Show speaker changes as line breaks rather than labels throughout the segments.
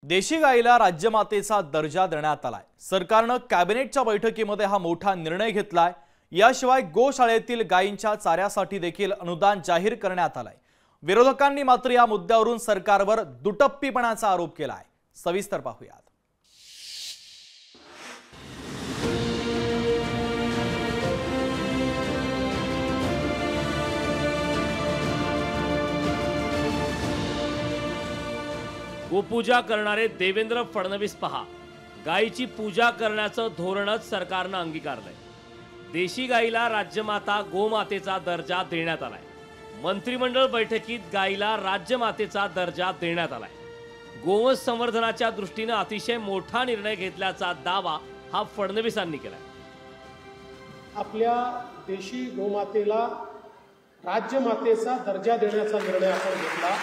देशी गाईला राज्यमातेचा दर्जा देण्यात आलाय। सरकारनं कॅबिनेटच्या बैठकीमध्ये हा मोठा निर्णय घेतलाय। याशिवाय गोशाळेतील गायींच्या चाऱ्यासाठी देखील अनुदान जाहीर करण्यात आलंय। विरोधकांनी मात्र या मुद्द्यावरून सरकारवर दुटप्पीपणाचा आरोप केलाय। सविस्तर पाहूयात।
गोपूजा करणारे देवेंद्र फडणवीस पहा, गायीची पूजा करण्याचं धोरणच सरकारनं अंगीकारलंय। देशी गायीला राज्यमाता गोमातेचा दर्जा देण्यात आलाय। मंत्रिमंडळ बैठकीत गायीला राज्यमातेचा दर्जा देण्यात आलाय। गोवंश संवर्धनाच्या दृष्टीने अतिशय मोठा निर्णय घेतल्याचा दावा हा फडणवीसांनी केलाय।
आपल्या देशी गोमातेला राज्यमातेचा दर्जा देण्याचा निर्णय आपण घेतला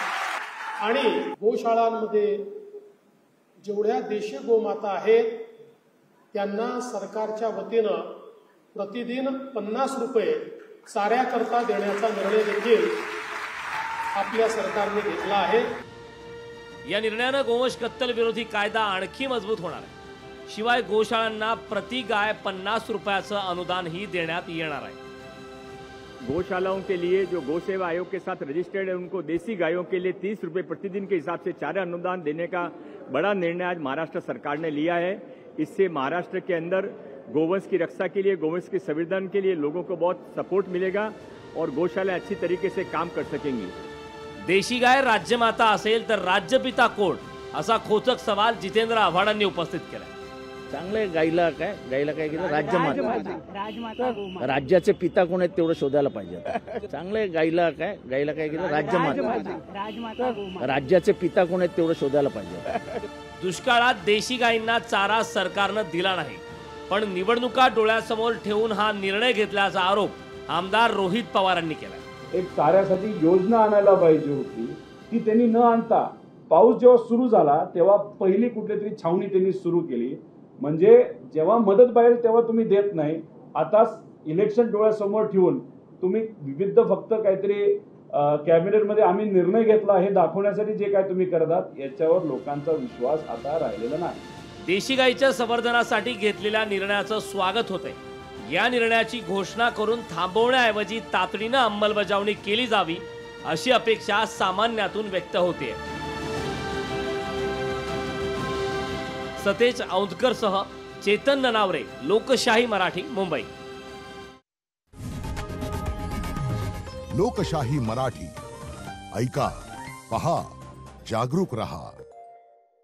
आणि गोशाळांमध्ये जेवढ्या देशी गोमाता आहेत त्यांना सरकारच्या वतीनं प्रतिदिन 50 रुपये चाऱ्याकरता देण्याचा निर्णय देखील आपल्या सरकारने घेतला आहे।
या निर्णयाने गोवंश कत्तल विरोधी कायदा आणखी मजबूत होणार आहे। शिवाय गोशाळांना प्रति गाय 50 रुपयाचं अनुदानही देण्यात येणार आहे।
गौशालाओं के लिए जो गौ सेवा आयोग के साथ रजिस्टर्ड है उनको देसी गायों के लिए 30 रुपये प्रतिदिन के हिसाब से चारा अनुदान देने का बड़ा निर्णय आज महाराष्ट्र सरकार ने लिया है। इससे महाराष्ट्र के अंदर गोवंश की रक्षा के लिए, गोवंश के संवर्धन के लिए लोगों को बहुत सपोर्ट मिलेगा और गौशाला अच्छी तरीके से काम कर सकेंगी।
देशी गाय राज्यमाता असेल तर राज्यपिता कोण, असा खोचक सवाल जितेंद्र आव्हाडांनी उपस्थित केला।
चांगले गायला काय केलं, राज्यमाता राज्याचे पिता कोण आहेत तेवढं शोधायला पाहिजे। चांगले गायला काय केलं, राज्यमाता राज्याचे पिता कोण आहेत तेवढं शोधायला पाहिजे।
दुष्काळात देशी गायींना चारा सरकारनं दिला नाही, पण निवडणुका डोळ्यासमोर ठेवून हा निर्णय घेतल्याचा आरोप आमदार रोहित पवारांनी केला।
एक चाऱ्यासाठी योजना आणायला पाहिजे होती, ती त्यांनी न आणता पाऊस जेव्हा सुरू झाला तेव्हा पहिली कुठलीतरी छावणी त्यांनी सुरू केली। म्हणजे जेव्हा मदत पाहिजे तेव्हा तुम्ही देत नाही, आता इलेक्शन डोळ्यासमोर ठेवून तुम्ही विविध फक्त काहीतरी कॅबिनेटमध्ये आम्ही निर्णय घेतला हे दाखवण्यासाठी जे काय तुम्ही करतात याच्यावर लोकांचा विश्वास आता राहिलेला नाही।
देशी गायीच्या संवर्धनासाठी घेतलेल्या निर्णयाचं स्वागत होतंय। या निर्णयाची घोषणा करून थांबवण्याऐवजी तातडीनं अंमलबजावणी केली जावी अशी अपेक्षा सामान्यातून व्यक्त होते। सतेज औंधकर सह चेतन ननावरे, लोकशाही मराठी, मुंबई।
लोकशाही मराठी ऐका, पहा, जागरूक रहा।